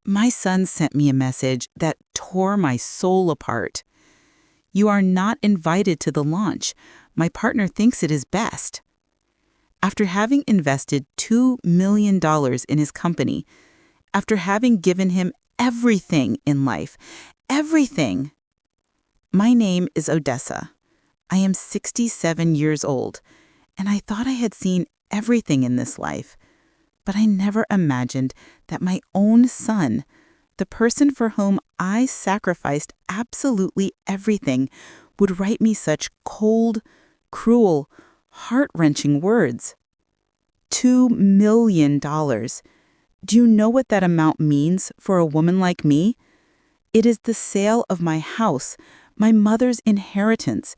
My son sent me a message that tore my soul apart. You are not invited to the launch. My partner thinks it is best. After having invested $2 million in his company, after having given him everything in life, everything. My name is Odessa. I am 67 years old, and I thought I had seen everything in this life. But I never imagined that my own son, the person for whom I sacrificed absolutely everything, would write me such cold, cruel, heart-wrenching words. $2 million. Do you know what that amount means for a woman like me? It is the sale of my house, my mother's inheritance.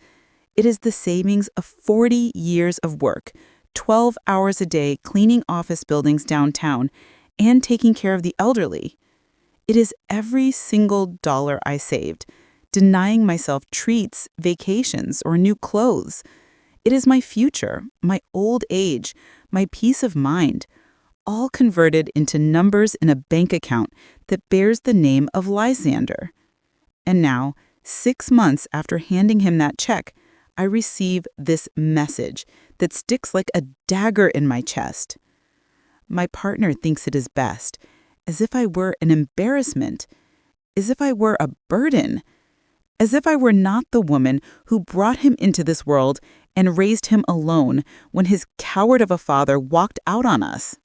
It is the savings of 40 years of work, 12 hours a day cleaning office buildings downtown, and taking care of the elderly. It is every single dollar I saved, denying myself treats, vacations, or new clothes. It is my future, my old age, my peace of mind, all converted into numbers in a bank account that bears the name of Lysander. And now, 6 months after handing him that check, I receive this message that sticks like a dagger in my chest. My partner thinks it is best, as if I were an embarrassment, as if I were a burden, as if I were not the woman who brought him into this world and raised him alone when his coward of a father walked out on us.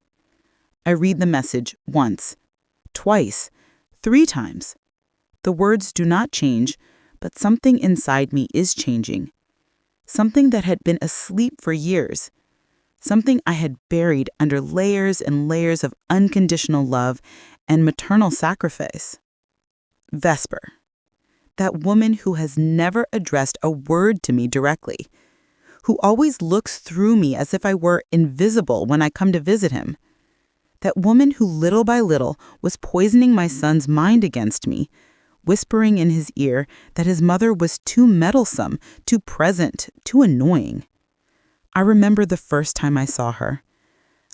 I read the message once, twice, 3 times. The words do not change, but something inside me is changing. Something that had been asleep for years. Something I had buried under layers and layers of unconditional love and maternal sacrifice. Vesper. That woman who has never addressed a word to me directly. Who always looks through me as if I were invisible when I come to visit him. That woman who little by little was poisoning my son's mind against me, whispering in his ear that his mother was too meddlesome, too present, too annoying. I remember the first time I saw her.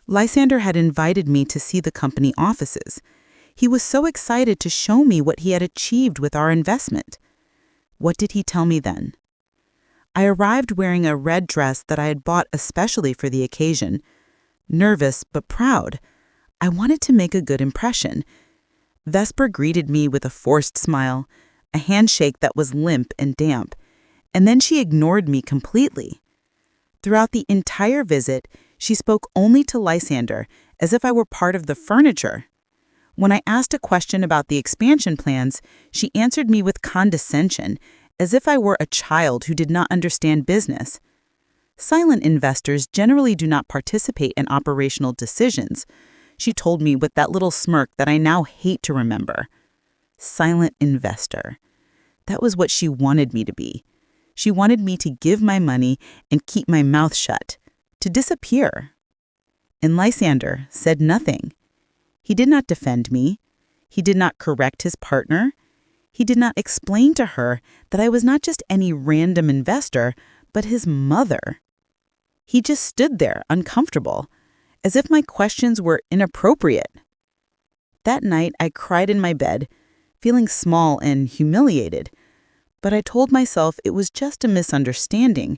Lysander had invited me to see the company offices. He was so excited to show me what he had achieved with our investment. What did he tell me then? I arrived wearing a red dress that I had bought especially for the occasion. Nervous but proud. I wanted to make a good impression. Vesper greeted me with a forced smile, a handshake that was limp and damp, and then she ignored me completely. Throughout the entire visit, she spoke only to Lysander, as if I were part of the furniture. When I asked a question about the expansion plans, she answered me with condescension, as if I were a child who did not understand business. Silent investors generally do not participate in operational decisions, she told me with that little smirk that I now hate to remember. Silent investor. That was what she wanted me to be. She wanted me to give my money and keep my mouth shut, to disappear. And Lysander said nothing. He did not defend me. He did not correct his partner. He did not explain to her that I was not just any random investor, but his mother. He just stood there, uncomfortable, as if my questions were inappropriate. That night, I cried in my bed, feeling small and humiliated, but I told myself it was just a misunderstanding,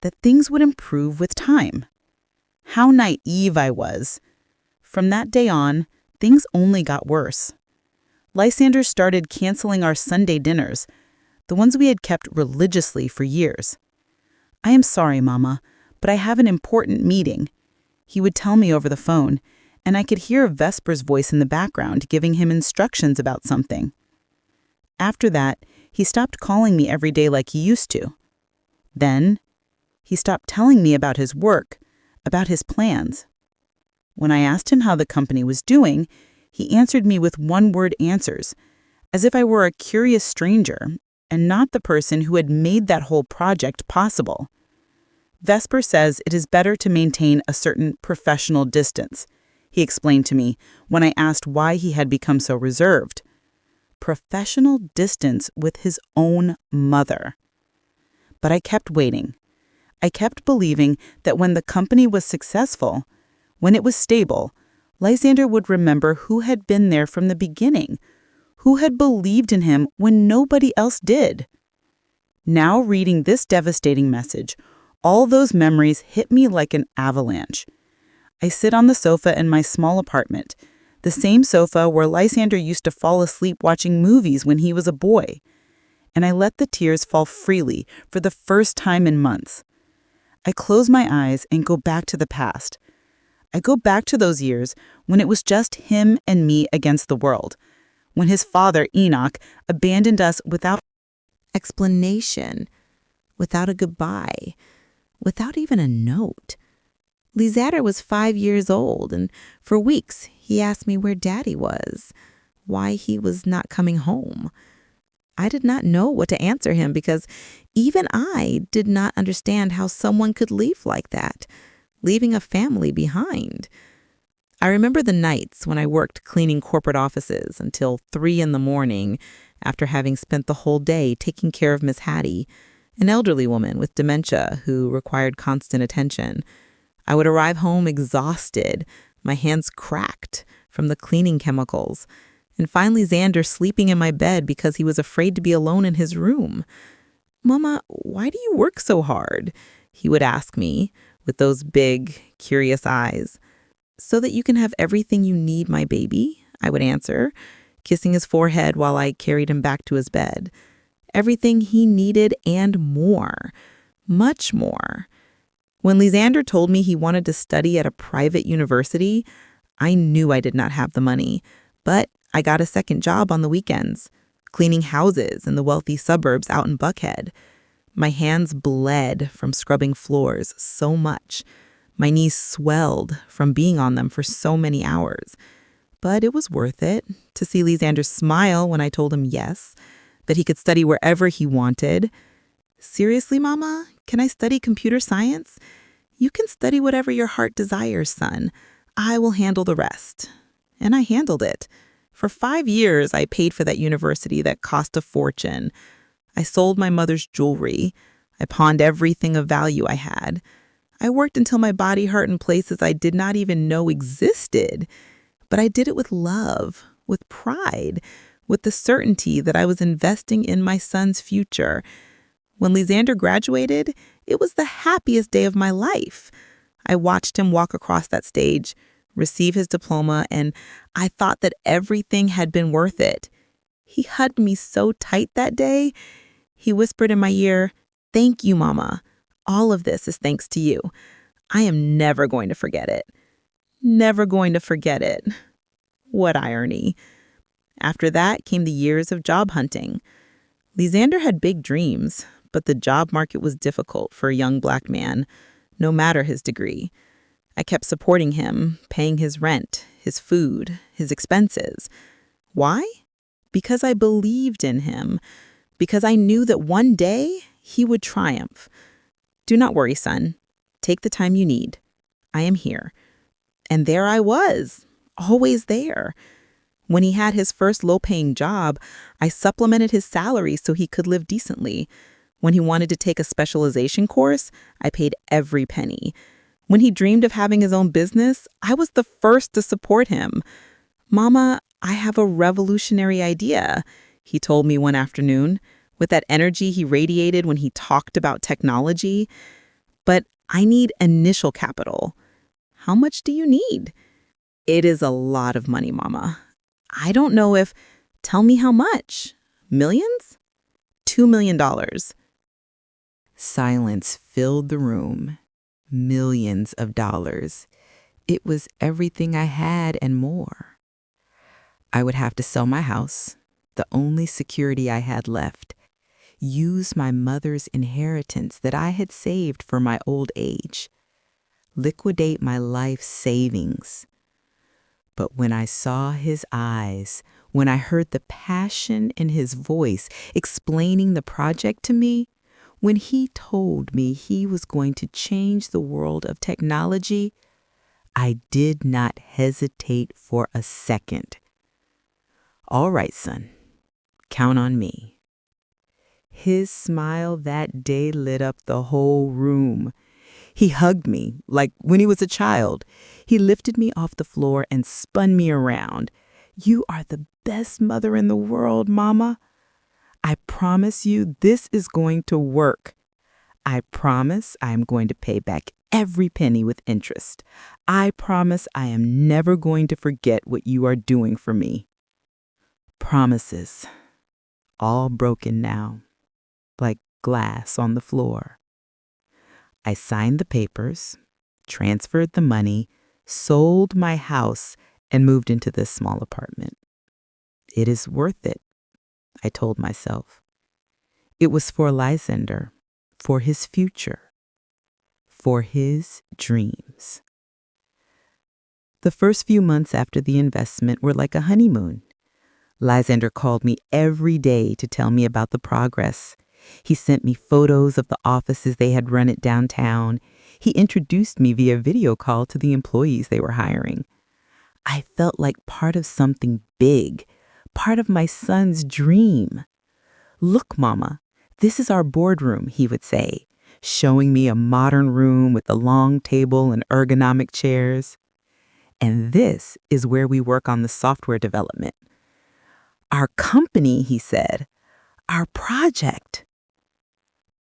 that things would improve with time. How naive I was. From that day on, things only got worse. Lysander started canceling our Sunday dinners, the ones we had kept religiously for years. I am sorry, Mama, but I have an important meeting. He would tell me over the phone, and I could hear Vesper's voice in the background giving him instructions about something. After that, he stopped calling me every day like he used to. Then, he stopped telling me about his work, about his plans. When I asked him how the company was doing, he answered me with one-word answers, as if I were a curious stranger and not the person who had made that whole project possible. Vesper says it is better to maintain a certain professional distance, he explained to me when I asked why he had become so reserved. Professional distance with his own mother. But I kept waiting. I kept believing that when the company was successful, when it was stable, Lysander would remember who had been there from the beginning, who had believed in him when nobody else did. Now reading this devastating message, all those memories hit me like an avalanche. I sit on the sofa in my small apartment, the same sofa where Lysander used to fall asleep watching movies when he was a boy. And I let the tears fall freely for the first time in months. I close my eyes and go back to the past. I go back to those years when it was just him and me against the world, when his father, Enoch, abandoned us without explanation, without a goodbye, without even a note. Lysander was 5 years old, and for weeks he asked me where Daddy was, why he was not coming home. I did not know what to answer him because even I did not understand how someone could leave like that, leaving a family behind. I remember the nights when I worked cleaning corporate offices until 3 a.m. after having spent the whole day taking care of Miss Hattie, an elderly woman with dementia who required constant attention. I would arrive home exhausted, my hands cracked from the cleaning chemicals, and finally Xander sleeping in my bed because he was afraid to be alone in his room. "Mama, why do you work so hard?" he would ask me with those big, curious eyes. "So that you can have everything you need, my baby," I would answer, kissing his forehead while I carried him back to his bed. Everything he needed and more, much more. When Lysander told me he wanted to study at a private university, I knew I did not have the money, but I got a second job on the weekends, cleaning houses in the wealthy suburbs out in Buckhead. My hands bled from scrubbing floors so much. My knees swelled from being on them for so many hours. But it was worth it to see Lysander smile when I told him yes, that he could study wherever he wanted. "Seriously, Mama? Can I study computer science?" "You can study whatever your heart desires, son. I will handle the rest." And I handled it. For 5 years, I paid for that university that cost a fortune. I sold my mother's jewelry. I pawned everything of value I had. I worked until my body hurt in places I did not even know existed. But I did it with love, with pride, with the certainty that I was investing in my son's future. When Lysander graduated, it was the happiest day of my life. I watched him walk across that stage, receive his diploma, and I thought that everything had been worth it. He hugged me so tight that day. He whispered in my ear, "Thank you, Mama. All of this is thanks to you. I am never going to forget it. Never going to forget it." What irony. After that came the years of job hunting. Lysander had big dreams, but the job market was difficult for a young Black man, no matter his degree. I kept supporting him, paying his rent, his food, his expenses. Why? Because I believed in him, because I knew that one day he would triumph. "Do not worry, son. Take the time you need. I am here." And there I was, always there. When he had his first low-paying job, I supplemented his salary so he could live decently. When he wanted to take a specialization course, I paid every penny. When he dreamed of having his own business, I was the first to support him. "Mama, I have a revolutionary idea," he told me one afternoon, with that energy he radiated when he talked about technology. "But I need initial capital." "How much do you need?" "It is a lot of money, Mama. I don't know if—" "Tell me how much. Millions?" $2 million. Silence filled the room. Millions of dollars. It was everything I had and more. I would have to sell my house, the only security I had left, use my mother's inheritance that I had saved for my old age, liquidate my life savings. But when I saw his eyes, when I heard the passion in his voice explaining the project to me, when he told me he was going to change the world of technology, I did not hesitate for a second. "All right, son, count on me." His smile that day lit up the whole room. He hugged me, like when he was a child. He lifted me off the floor and spun me around. "You are the best mother in the world, Mama. I promise you this is going to work. I promise I am going to pay back every penny with interest. I promise I am never going to forget what you are doing for me." Promises, all broken now, like glass on the floor. I signed the papers, transferred the money, sold my house, and moved into this small apartment. It is worth it, I told myself. It was for Lysander, for his future, for his dreams. The first few months after the investment were like a honeymoon. Lysander called me every day to tell me about the progress. He sent me photos of the offices they had rented downtown. He introduced me via video call to the employees they were hiring. I felt like part of something big, part of my son's dream. "Look, Mama, this is our boardroom," he would say, showing me a modern room with a long table and ergonomic chairs. "And this is where we work on the software development. Our company," he said, "our project."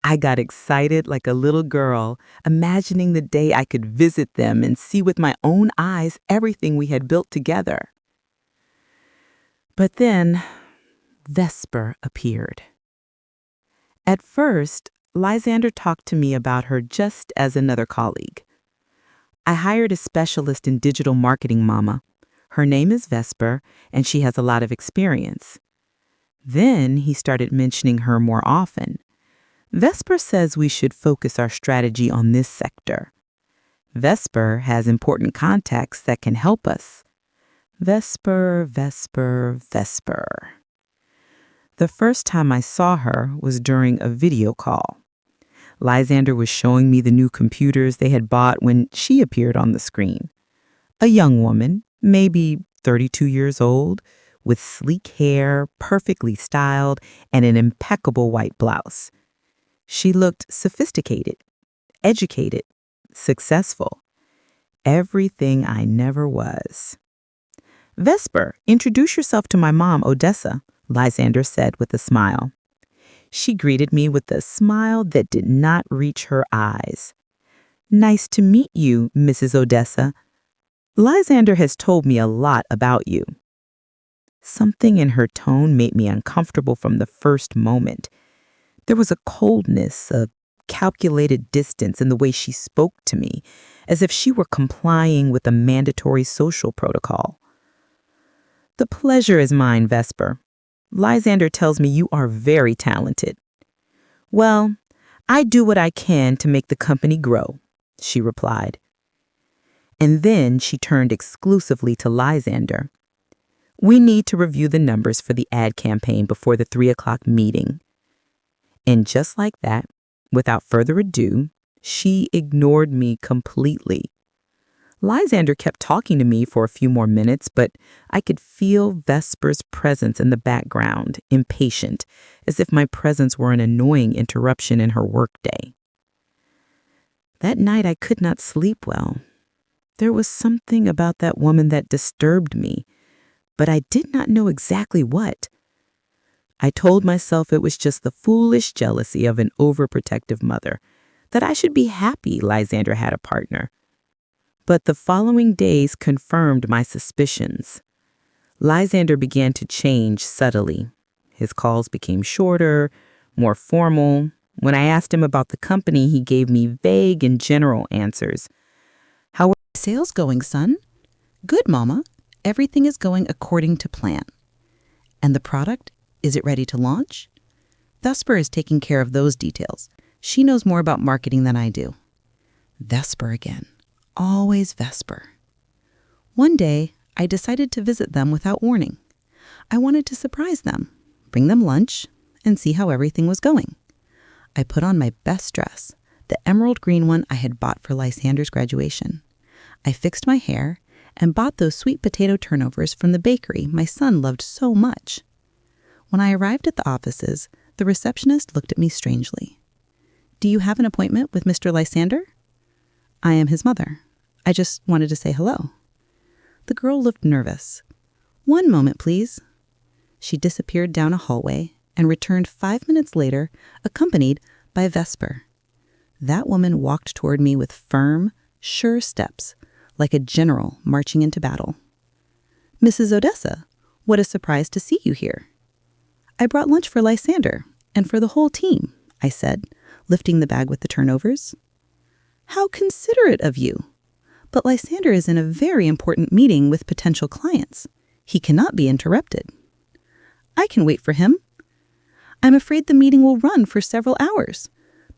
I got excited like a little girl, imagining the day I could visit them and see with my own eyes everything we had built together. But then, Vesper appeared. At first, Lysander talked to me about her just as another colleague. "I hired a specialist in digital marketing, Mama. Her name is Vesper, and she has a lot of experience." Then he started mentioning her more often. "Vesper says we should focus our strategy on this sector. Vesper has important contacts that can help us." Vesper, Vesper, Vesper. The first time I saw her was during a video call. Lysander was showing me the new computers they had bought when she appeared on the screen. A young woman, maybe 32 years old, with sleek hair, perfectly styled, and an impeccable white blouse. She looked sophisticated, educated, successful. Everything I never was. "Vesper, introduce yourself to my mom, Odessa," Lysander said with a smile. She greeted me with a smile that did not reach her eyes. "Nice to meet you, Mrs. Odessa. Lysander has told me a lot about you." Something in her tone made me uncomfortable from the first moment. There was a coldness, a calculated distance in the way she spoke to me, as if she were complying with a mandatory social protocol. "The pleasure is mine, Vesper. Lysander tells me you are very talented." "Well, I do what I can to make the company grow," she replied. And then she turned exclusively to Lysander. "We need to review the numbers for the ad campaign before the 3 o'clock meeting." And just like that, without further ado, she ignored me completely. Lysander kept talking to me for a few more minutes, but I could feel Vesper's presence in the background, impatient, as if my presence were an annoying interruption in her workday. That night I could not sleep well. There was something about that woman that disturbed me, but I did not know exactly what. I told myself it was just the foolish jealousy of an overprotective mother, that I should be happy Lysander had a partner. But the following days confirmed my suspicions. Lysander began to change subtly. His calls became shorter, more formal. When I asked him about the company, he gave me vague and general answers. "How are sales going, son?" "Good, Mama. Everything is going according to plan." "And the product? Is it ready to launch?" "Vesper is taking care of those details. She knows more about marketing than I do." Vesper again. Always Vesper. One day, I decided to visit them without warning. I wanted to surprise them, bring them lunch, and see how everything was going. I put on my best dress, the emerald green one I had bought for Lysander's graduation. I fixed my hair and bought those sweet potato turnovers from the bakery my son loved so much. When I arrived at the offices, the receptionist looked at me strangely. "Do you have an appointment with Mr. Lysander?" I am his mother. I just wanted to say hello. The girl looked nervous. One moment, please. She disappeared down a hallway and returned 5 minutes later, accompanied by Vesper. That woman walked toward me with firm, sure steps, like a general marching into battle. Mrs. Odessa, what a surprise to see you here. I brought lunch for Lysander and for the whole team, I said, lifting the bag with the turnovers. How considerate of you. But Lysander is in a very important meeting with potential clients. He cannot be interrupted. I can wait for him. I'm afraid the meeting will run for several hours.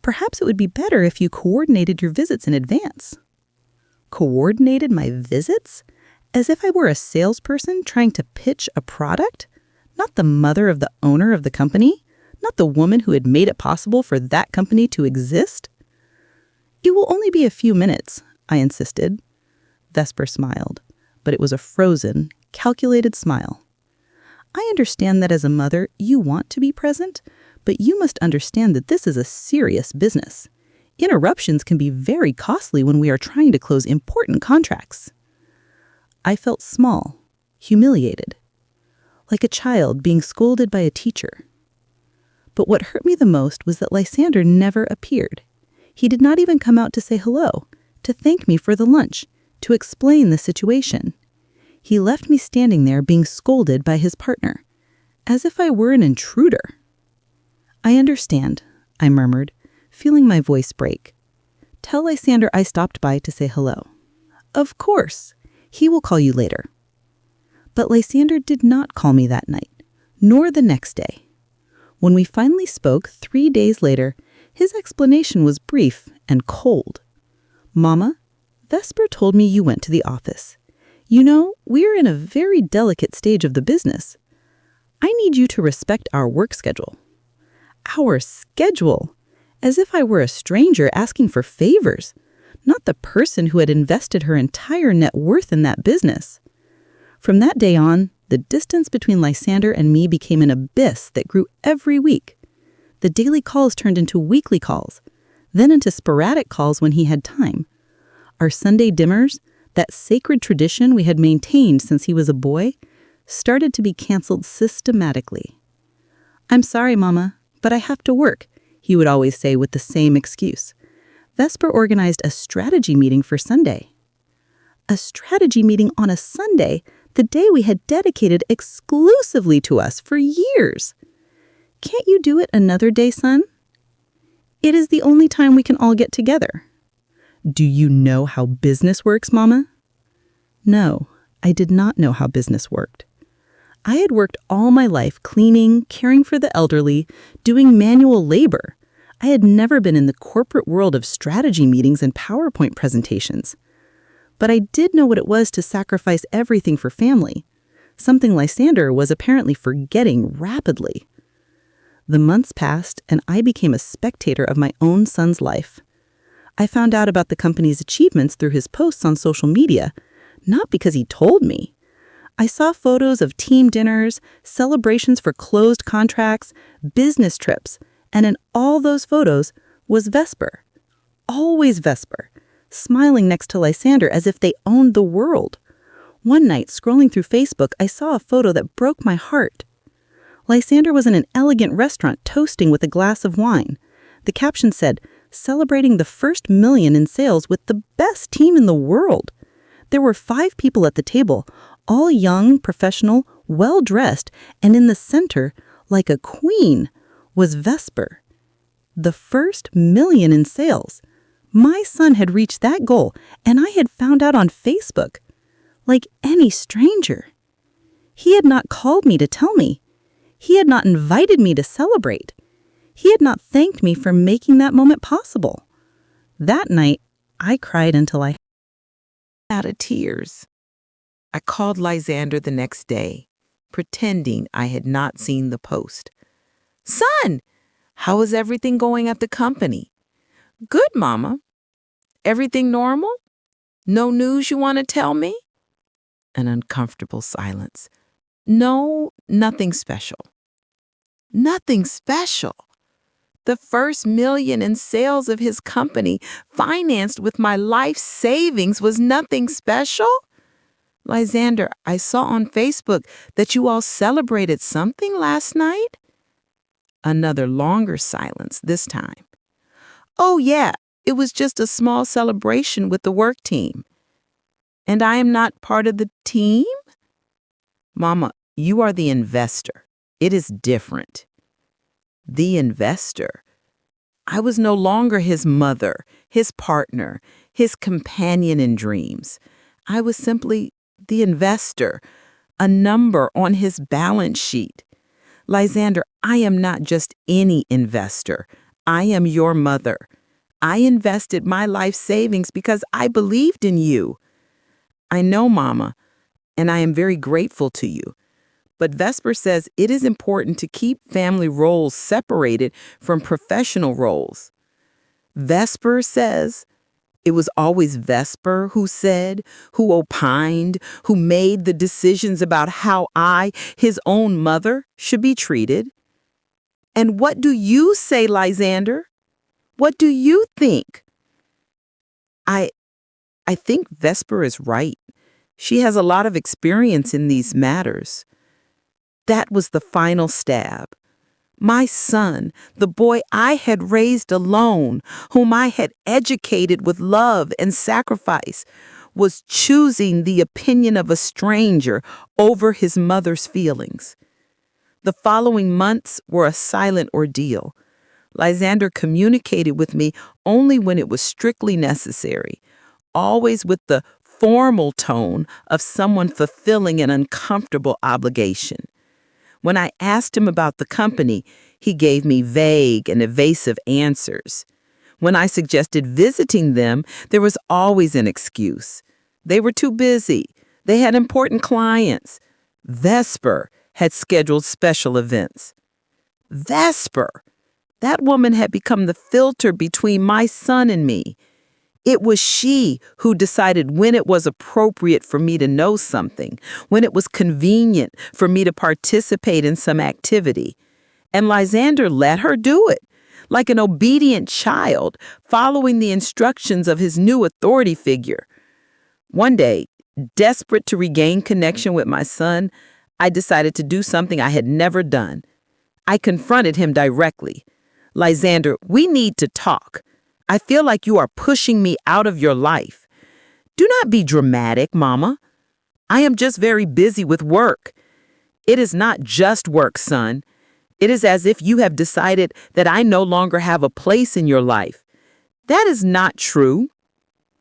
Perhaps it would be better if you coordinated your visits in advance. Coordinated my visits? As if I were a salesperson trying to pitch a product? Not the mother of the owner of the company? Not the woman who had made it possible for that company to exist? It will only be a few minutes, I insisted. Vesper smiled, but it was a frozen, calculated smile. I understand that as a mother, you want to be present, but you must understand that this is a serious business. Interruptions can be very costly when we are trying to close important contracts. I felt small, humiliated, like a child being scolded by a teacher. But what hurt me the most was that Lysander never appeared. He did not even come out to say hello, to thank me for the lunch, to explain the situation. He left me standing there being scolded by his partner, as if I were an intruder. I understand, I murmured, feeling my voice break. Tell Lysander I stopped by to say hello. Of course, he will call you later. But Lysander did not call me that night, nor the next day. When we finally spoke 3 days later, his explanation was brief and cold. Mama, Vesper told me you went to the office. You know, we're in a very delicate stage of the business. I need you to respect our work schedule. Our schedule? As if I were a stranger asking for favors, not the person who had invested her entire net worth in that business. From that day on, the distance between Lysander and me became an abyss that grew every week. The daily calls turned into weekly calls, then into sporadic calls when he had time. Our Sunday dinners, that sacred tradition we had maintained since he was a boy, started to be canceled systematically. I'm sorry, Mama, but I have to work, he would always say with the same excuse. Vesper organized a strategy meeting for Sunday. A strategy meeting on a Sunday, the day we had dedicated exclusively to us for years. Can't you do it another day, son? It is the only time we can all get together. Do you know how business works, Mama? No, I did not know how business worked. I had worked all my life cleaning, caring for the elderly, doing manual labor. I had never been in the corporate world of strategy meetings and PowerPoint presentations. But I did know what it was to sacrifice everything for family, something Lysander was apparently forgetting rapidly. The months passed, and I became a spectator of my own son's life. I found out about the company's achievements through his posts on social media, not because he told me. I saw photos of team dinners, celebrations for closed contracts, business trips, and in all those photos was Vesper. Always Vesper, smiling next to Lysander as if they owned the world. One night, scrolling through Facebook, I saw a photo that broke my heart. Lysander was in an elegant restaurant toasting with a glass of wine. The caption said, "Celebrating the first million in sales with the best team in the world." There were 5 people at the table, all young, professional, well-dressed, and in the center, like a queen, was Vesper. The first million in sales. My son had reached that goal, and I had found out on Facebook. Like any stranger. He had not called me to tell me. He had not invited me to celebrate. He had not thanked me for making that moment possible. That night, I cried until I out of tears. I called Lysander the next day, pretending I had not seen the post. Son, how is everything going at the company? Good, Mama. Everything normal? No news you want to tell me? An uncomfortable silence. No, nothing special. Nothing special. The first million in sales of his company, financed with my life savings, was nothing special? Lysander, I saw on Facebook that you all celebrated something last night. Another longer silence this time. Oh, yeah, it was just a small celebration with the work team. And I am not part of the team? Mama, you are the investor. It is different. The investor. I was no longer his mother, his partner, his companion in dreams. I was simply the investor, a number on his balance sheet. Lysander, I am not just any investor. I am your mother. I invested my life savings because I believed in you. I know, Mama, and I am very grateful to you. But Vesper says it is important to keep family roles separated from professional roles. Vesper says it was always Vesper who said, who opined, who made the decisions about how I, his own mother, should be treated. And what do you say, Lysander? What do you think? I think Vesper is right. She has a lot of experience in these matters. That was the final stab. My son, the boy I had raised alone, whom I had educated with love and sacrifice, was choosing the opinion of a stranger over his mother's feelings. The following months were a silent ordeal. Lysander communicated with me only when it was strictly necessary, always with the formal tone of someone fulfilling an uncomfortable obligation. When I asked him about the company, he gave me vague and evasive answers. When I suggested visiting them, there was always an excuse. They were too busy. They had important clients. Vesper had scheduled special events. Vesper! That woman had become the filter between my son and me. It was she who decided when it was appropriate for me to know something, when it was convenient for me to participate in some activity. And Lysander let her do it, like an obedient child, following the instructions of his new authority figure. One day, desperate to regain connection with my son, I decided to do something I had never done. I confronted him directly. Lysander, we need to talk. I feel like you are pushing me out of your life. Do not be dramatic, Mama. I am just very busy with work. It is not just work, son. It is as if you have decided that I no longer have a place in your life. That is not true.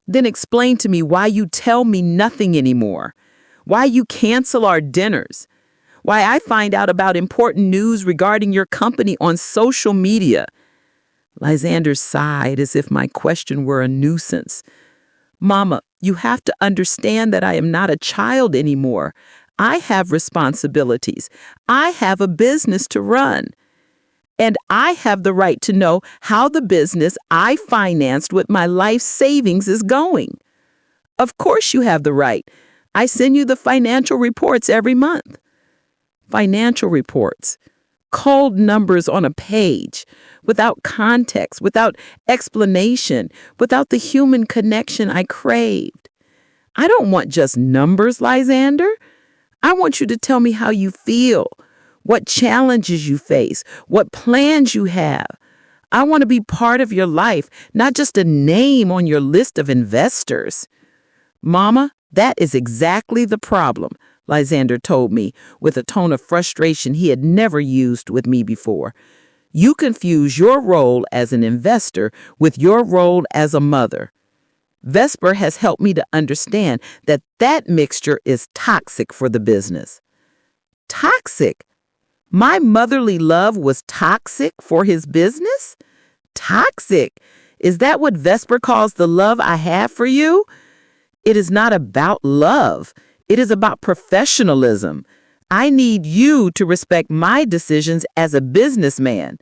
Then explain to me why you tell me nothing anymore, why you cancel our dinners, why I find out about important news regarding your company on social media. Lysander sighed as if my question were a nuisance. Mama, you have to understand that I am not a child anymore. I have responsibilities. I have a business to run. And I have the right to know how the business I financed with my life savings is going. Of course you have the right. I send you the financial reports every month. Financial reports. Cold numbers on a page, without context, without explanation, without the human connection I craved. I don't want just numbers, Lysander. I want you to tell me how you feel, what challenges you face, what plans you have. I want to be part of your life, not just a name on your list of investors. Mama, that is exactly the problem, Lysander told me with a tone of frustration he had never used with me before. You confuse your role as an investor with your role as a mother. Vesper has helped me to understand that that mixture is toxic for the business. Toxic? My motherly love was toxic for his business? Toxic? Is that what Vesper calls the love I have for you? It is not about love. It is about professionalism. I need you to respect my decisions as a businessman.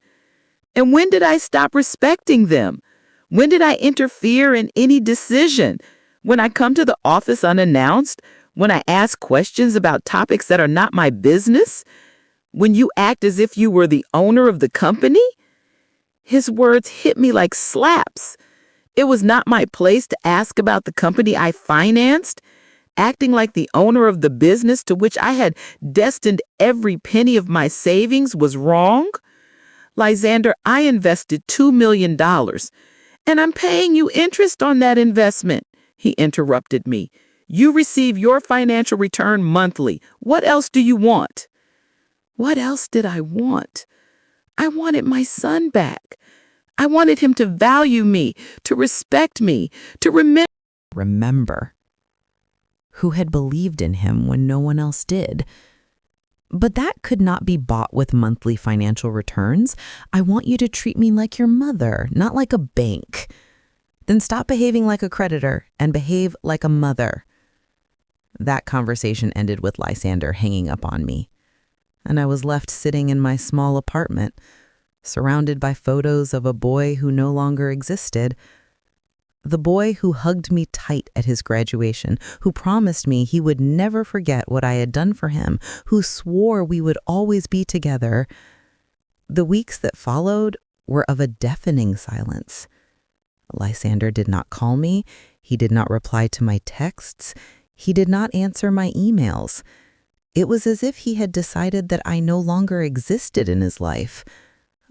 And when did I stop respecting them? When did I interfere in any decision? When I come to the office unannounced? When I ask questions about topics that are not my business? When you act as if you were the owner of the company? His words hit me like slaps. It was not my place to ask about the company I financed, acting like the owner of the business to which I had destined every penny of my savings was wrong. Lysander, I invested $2 million, and I'm paying you interest on that investment, he interrupted me. You receive your financial return monthly. What else do you want? What else did I want? I wanted my son back. I wanted him to value me, to respect me, to remember who had believed in him when no one else did. But that could not be bought with monthly financial returns. I want you to treat me like your mother, not like a bank. Then stop behaving like a creditor and behave like a mother. That conversation ended with Lysander hanging up on me, and I was left sitting in my small apartment, surrounded by photos of a boy who no longer existed. The boy who hugged me tight at his graduation, who promised me he would never forget what I had done for him, who swore we would always be together. The weeks that followed were of a deafening silence. Lysander did not call me. He did not reply to my texts. He did not answer my emails. It was as if he had decided that I no longer existed in his life.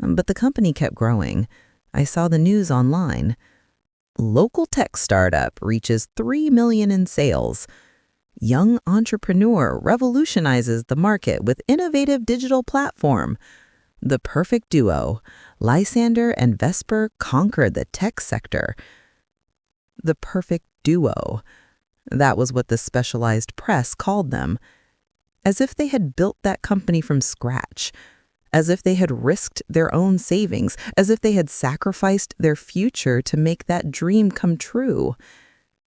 But the company kept growing. I saw the news online. Local tech startup reaches $3 million in sales. Young entrepreneur revolutionizes the market with innovative digital platform. The perfect duo, Lysander and Vesper, conquered the tech sector. The perfect duo. That was what the specialized press called them. As if they had built that company from scratch. As if they had risked their own savings, as if they had sacrificed their future to make that dream come true.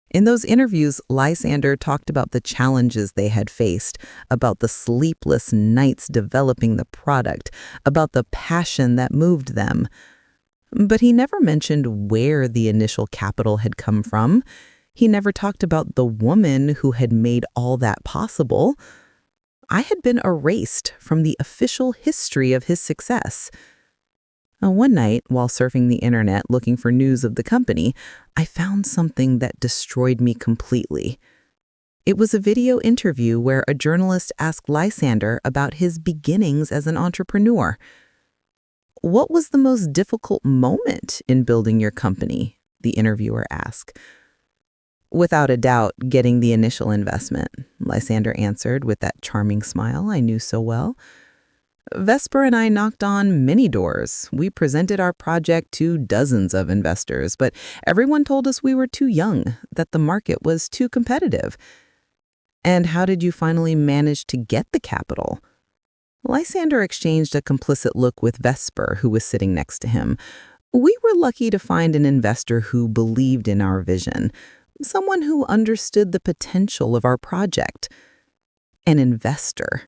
In those interviews, Lysander talked about the challenges they had faced, about the sleepless nights developing the product, about the passion that moved them. But he never mentioned where the initial capital had come from. He never talked about the woman who had made all that possible. I had been erased from the official history of his success. One night, while surfing the internet looking for news of the company, I found something that destroyed me completely. It was a video interview where a journalist asked Lysander about his beginnings as an entrepreneur. "What was the most difficult moment in building your company?" the interviewer asked. "Without a doubt, getting the initial investment," Lysander answered with that charming smile I knew so well. "Vesper and I knocked on many doors. We presented our project to dozens of investors, but everyone told us we were too young, that the market was too competitive." "And how did you finally manage to get the capital?" Lysander exchanged a complicit look with Vesper, who was sitting next to him. "We were lucky to find an investor who believed in our vision. Someone who understood the potential of our project." An investor.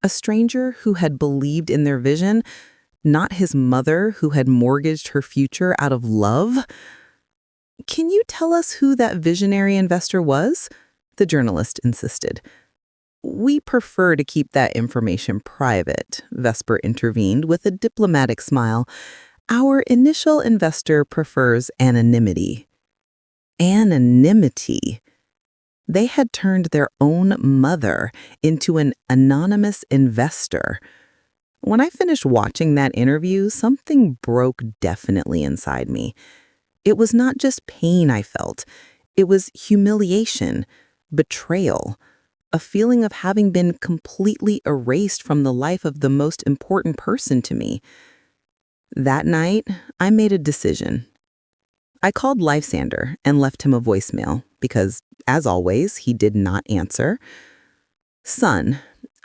A stranger who had believed in their vision, not his mother who had mortgaged her future out of love. "Can you tell us who that visionary investor was?" the journalist insisted. "We prefer to keep that information private," Vesper intervened with a diplomatic smile. "Our initial investor prefers anonymity." Anonymity. They had turned their own mother into an anonymous investor. When I finished watching that interview, something broke definitely inside me. It was not just pain I felt. It was humiliation, betrayal, a feeling of having been completely erased from the life of the most important person to me. That night, I made a decision. I called Lysander and left him a voicemail because, as always, he did not answer. "Son,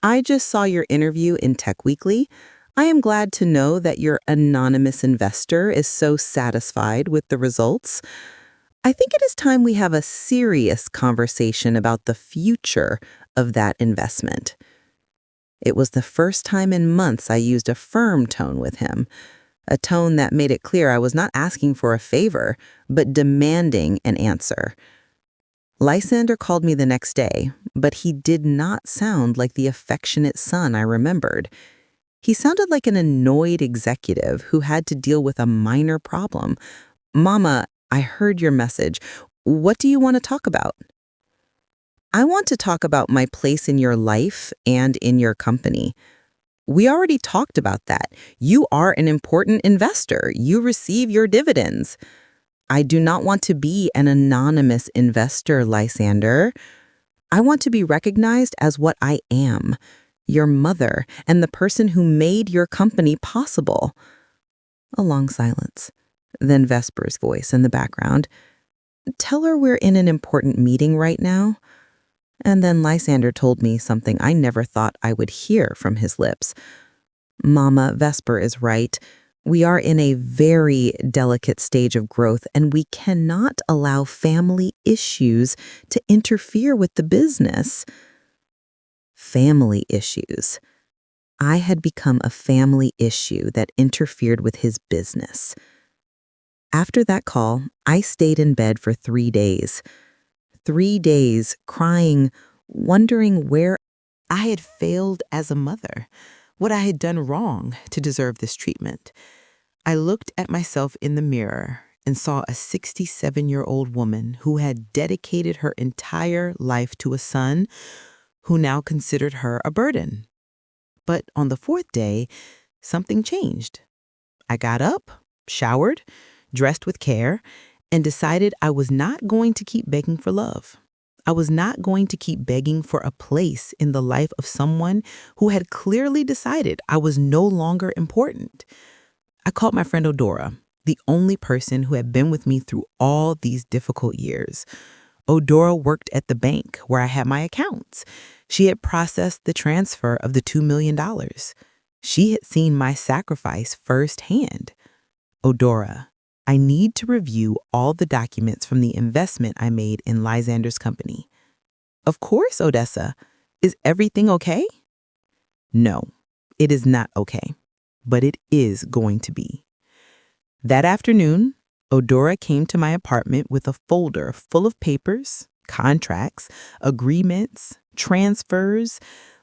I just saw your interview in Tech Weekly. I am glad to know that your anonymous investor is so satisfied with the results. I think it is time we have a serious conversation about the future of that investment." It was the first time in months I used a firm tone with him. A tone that made it clear I was not asking for a favor, but demanding an answer. Lysander called me the next day, but he did not sound like the affectionate son I remembered. He sounded like an annoyed executive who had to deal with a minor problem. Mama, I heard your message. What do you want to talk about? I want to talk about my place in your life and in your company. We already talked about that. You are an important investor. You receive your dividends. I do not want to be an anonymous investor, Lysander. I want to be recognized as what I am, your mother and the person who made your company possible. A long silence. Then Vesper's voice in the background. Tell her we're in an important meeting right now. And then Lysander told me something I never thought I would hear from his lips. Mama, Vesper is right. We are in a very delicate stage of growth, and we cannot allow family issues to interfere with the business. Family issues. I had become a family issue that interfered with his business. After that call, I stayed in bed for 3 days. 3 days crying, wondering where I had failed as a mother, what I had done wrong to deserve this treatment. I looked at myself in the mirror and saw a 67-year-old woman who had dedicated her entire life to a son who now considered her a burden. But on the 4th day, something changed. I got up, showered, dressed with care, and decided I was not going to keep begging for love. I was not going to keep begging for a place in the life of someone who had clearly decided I was no longer important. I called my friend Odora, the only person who had been with me through all these difficult years. Odora worked at the bank where I had my accounts. She had processed the transfer of the $2 million. She had seen my sacrifice firsthand. Odora, I need to review all the documents from the investment I made in Lysander's company. Of course, Odessa. Is everything okay? No, it is not okay, but it is going to be. That afternoon, Odora came to my apartment with a folder full of papers, contracts, agreements, transfers,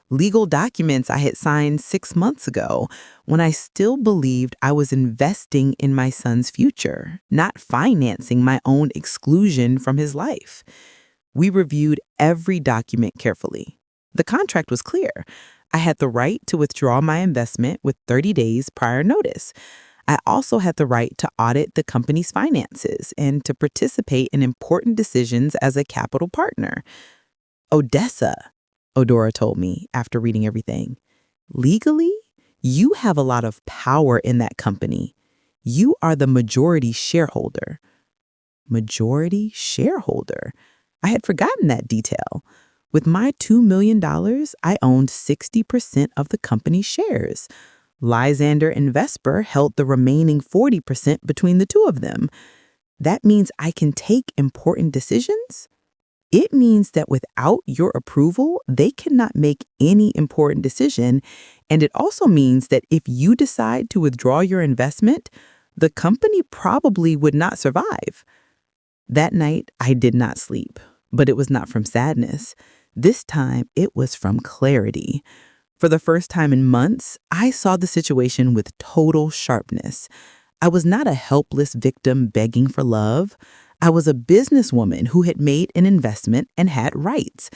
legal documents I had signed 6 months ago when I still believed I was investing in my son's future, not financing my own exclusion from his life. We reviewed every document carefully. The contract was clear. I had the right to withdraw my investment with 30 days prior notice. I also had the right to audit the company's finances and to participate in important decisions as a capital partner. Odessa, Odora told me after reading everything. Legally, you have a lot of power in that company. You are the majority shareholder. Majority shareholder? I had forgotten that detail. With my $2 million, I owned 60% of the company's shares. Lysander and Vesper held the remaining 40% between the two of them. That means I can take important decisions? It means that without your approval, they cannot make any important decision. And it also means that if you decide to withdraw your investment, the company probably would not survive. That night, I did not sleep, but it was not from sadness. This time, it was from clarity. For the first time in months, I saw the situation with total sharpness. I was not a helpless victim begging for love. I was a businesswoman who had made an investment and had rights.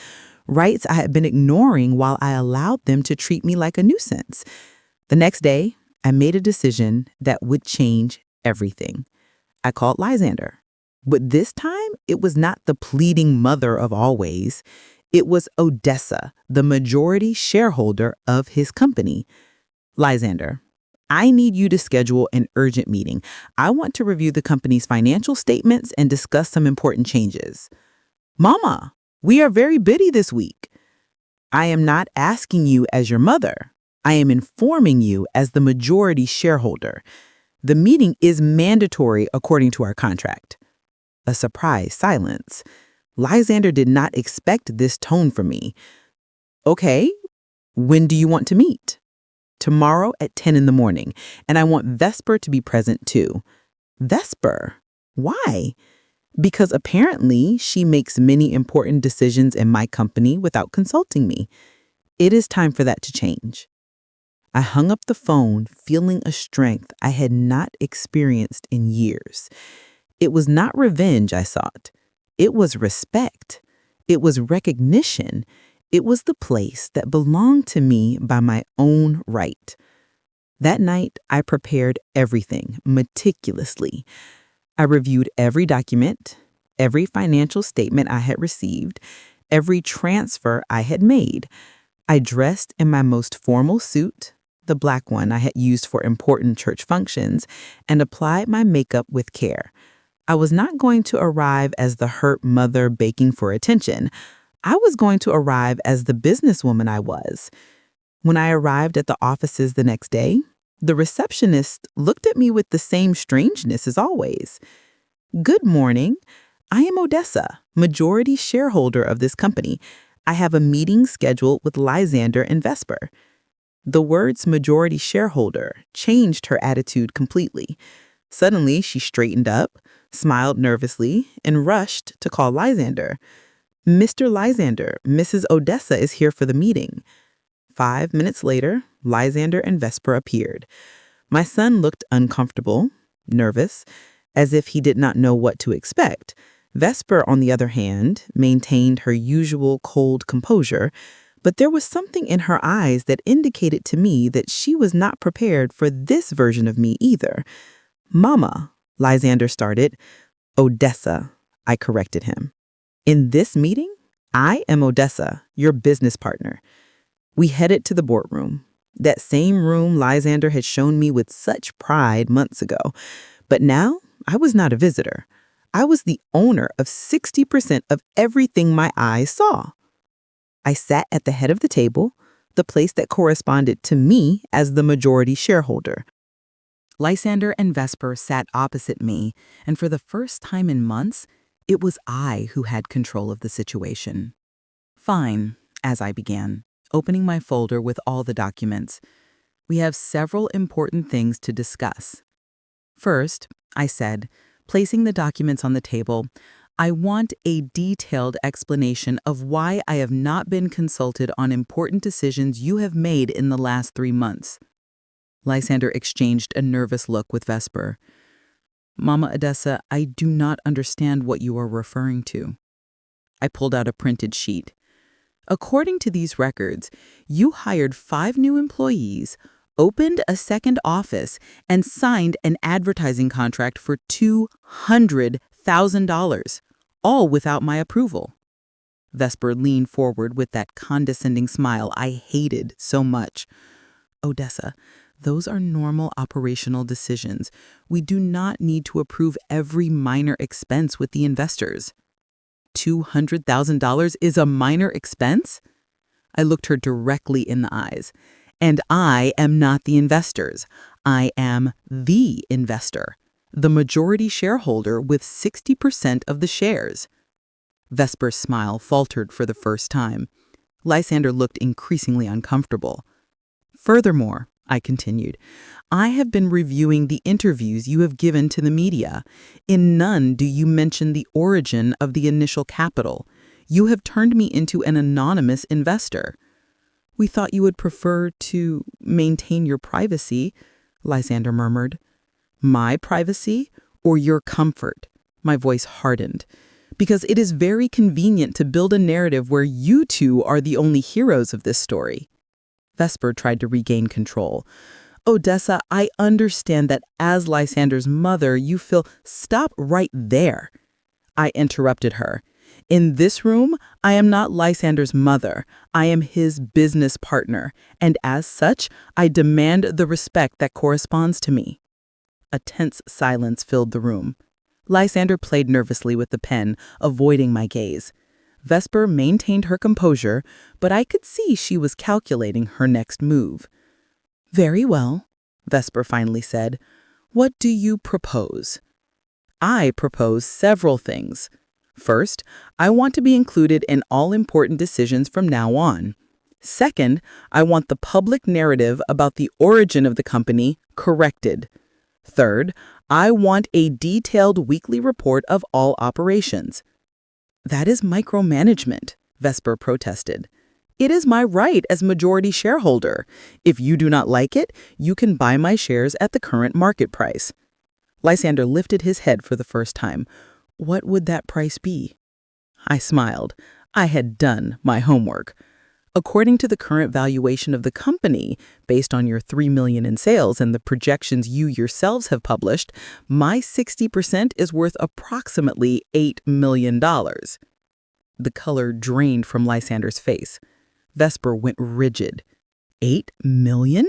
Rights I had been ignoring while I allowed them to treat me like a nuisance. The next day, I made a decision that would change everything. I called Lysander. But this time, it was not the pleading mother of always. It was Odessa, the majority shareholder of his company. Lysander, I need you to schedule an urgent meeting. I want to review the company's financial statements and discuss some important changes. Mama, we are very busy this week. I am not asking you as your mother. I am informing you as the majority shareholder. The meeting is mandatory according to our contract. A surprise silence. Lysander did not expect this tone from me. Okay, when do you want to meet? Tomorrow at 10 in the morning, and I want Vesper to be present too. Vesper? Why? Because apparently she makes many important decisions in my company without consulting me. It is time for that to change. I hung up the phone, feeling a strength I had not experienced in years. It was not revenge I sought. It was respect. It was recognition. It was the place that belonged to me by my own right. That night, I prepared everything meticulously. I reviewed every document, every financial statement I had received, every transfer I had made. I dressed in my most formal suit, the black one I had used for important church functions, and applied my makeup with care. I was not going to arrive as the hurt mother begging for attention. I was going to arrive as the businesswoman I was. When I arrived at the offices the next day, the receptionist looked at me with the same strangeness as always. "Good morning. I am Odessa, majority shareholder of this company. I have a meeting scheduled with Lysander and Vesper." The words majority shareholder changed her attitude completely. Suddenly, she straightened up, smiled nervously, and rushed to call Lysander. "Mr. Lysander, Mrs. Odessa is here for the meeting." 5 minutes later, Lysander and Vesper appeared. My son looked uncomfortable, nervous, as if he did not know what to expect. Vesper, on the other hand, maintained her usual cold composure, but there was something in her eyes that indicated to me that she was not prepared for this version of me either. "Mama," Lysander started. "Odessa," I corrected him. "In this meeting, I am Odessa, your business partner." We headed to the boardroom, that same room Lysander had shown me with such pride months ago. But now, I was not a visitor. I was the owner of 60% of everything my eyes saw. I sat at the head of the table, the place that corresponded to me as the majority shareholder. Lysander and Vesper sat opposite me, and for the first time in months, it was I who had control of the situation. "Fine," as I began, opening my folder with all the documents. "We have several important things to discuss." "First," I said, placing the documents on the table, "I want a detailed explanation of why I have not been consulted on important decisions you have made in the last 3 months." Lysander exchanged a nervous look with Vesper. "Mama Odessa, I do not understand what you are referring to." I pulled out a printed sheet. "According to these records, you hired 5 new employees, opened a second office, and signed an advertising contract for $200,000, all without my approval." Vesper leaned forward with that condescending smile I hated so much. "Odessa, those are normal operational decisions. We do not need to approve every minor expense with the investors." $200,000 is a minor expense? I looked her directly in the eyes. "And I am not the investors. I am the investor, the majority shareholder with 60% of the shares." Vesper's smile faltered for the first time. Lysander looked increasingly uncomfortable. "Furthermore," I continued, "I have been reviewing the interviews you have given to the media. In none do you mention the origin of the initial capital. You have turned me into an anonymous investor." "We thought you would prefer to maintain your privacy," Lysander murmured. "My privacy or your comfort?" My voice hardened. "Because it is very convenient to build a narrative where you two are the only heroes of this story." Vesper tried to regain control. "Odessa, I understand that as Lysander's mother, you feel—" "Stop right there," I interrupted her. "In this room, I am not Lysander's mother. I am his business partner, and as such, I demand the respect that corresponds to me." A tense silence filled the room. Lysander played nervously with the pen, avoiding my gaze. Vesper maintained her composure, but I could see she was calculating her next move. "Very well," Vesper finally said. "What do you propose?" "I propose several things. First, I want to be included in all important decisions from now on. Second, I want the public narrative about the origin of the company corrected. Third, I want a detailed weekly report of all operations." "That is micromanagement," Vesper protested. It is my right as majority shareholder. If you do not like it, you can buy my shares at the current market price." Lysander lifted his head for the first time. What would that price be? I smiled. I had done my homework. According to the current valuation of the company, based on your $3 million in sales and the projections you yourselves have published, my 60% is worth approximately $8 million. The color drained from Lysander's face. Vesper went rigid. $8 million?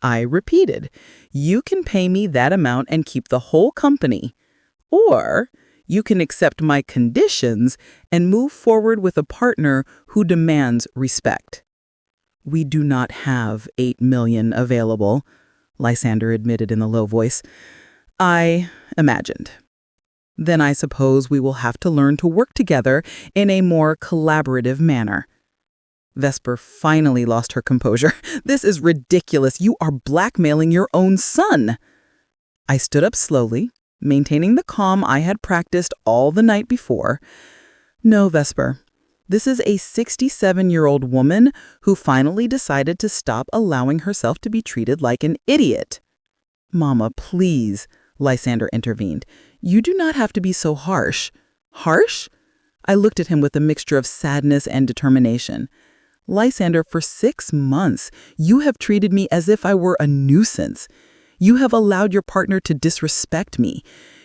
I repeated, "You can pay me that amount and keep the whole company. Or you can accept my conditions and move forward with a partner who demands respect." "We do not have $8 million available," Lysander admitted in a low voice. "I imagined. Then I suppose we will have to learn to work together in a more collaborative manner." Vesper finally lost her composure. "This is ridiculous. You are blackmailing your own son." I stood up slowly, maintaining the calm I had practiced all the night before. "No, Vesper. This is a 67-year-old woman who finally decided to stop allowing herself to be treated like an idiot." "Mama, please," Lysander intervened. "You do not have to be so harsh." "Harsh?" I looked at him with a mixture of sadness and determination. "Lysander, for 6 months, you have treated me as if I were a nuisance. You have allowed your partner to disrespect me.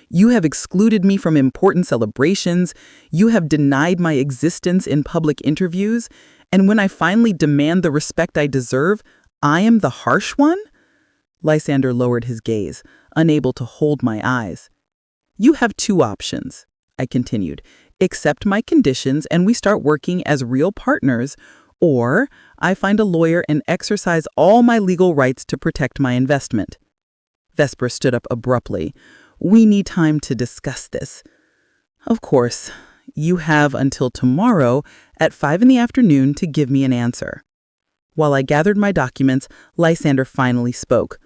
You have excluded me from important celebrations. You have denied my existence in public interviews. And when I finally demand the respect I deserve, I am the harsh one?" Lysander lowered his gaze, unable to hold my eyes. "You have 2 options," I continued. "Accept my conditions and we start working as real partners, or I find a lawyer and exercise all my legal rights to protect my investment." Vesper stood up abruptly. "We need time to discuss this." "Of course. You have until tomorrow at 5 in the afternoon to give me an answer." While I gathered my documents, Lysander finally spoke.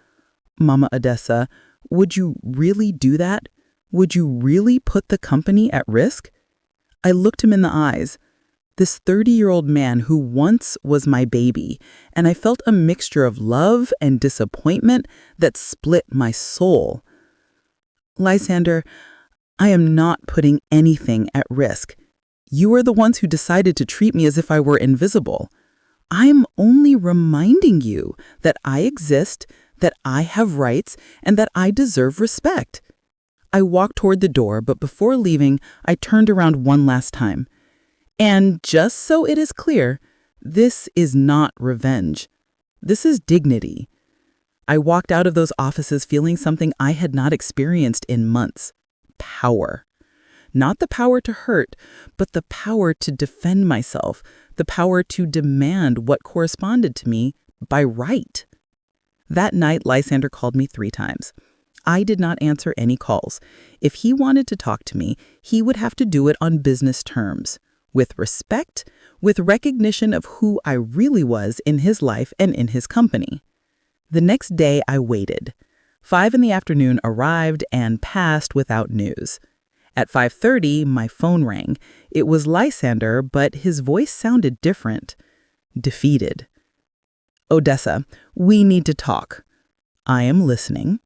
"Mama Odessa, would you really do that? Would you really put the company at risk?" I looked him in the eyes. This 30-year-old man who once was my baby, and I felt a mixture of love and disappointment that split my soul. "Lysander, I am not putting anything at risk. You are the ones who decided to treat me as if I were invisible. I'm only reminding you that I exist, that I have rights, and that I deserve respect." I walked toward the door, but before leaving, I turned around one last time. "And just so it is clear, this is not revenge. This is dignity." I walked out of those offices feeling something I had not experienced in months. Power. Not the power to hurt, but the power to defend myself, the power to demand what corresponded to me by right. That night, Lysander called me 3 times. I did not answer any calls. If he wanted to talk to me, he would have to do it on business terms, with respect, with recognition of who I really was in his life and in his company. The next day, I waited. 5 in the afternoon arrived and passed without news. At 5:30, my phone rang. It was Lysander, but his voice sounded different. Defeated. "Odessa, we need to talk." "I am listening."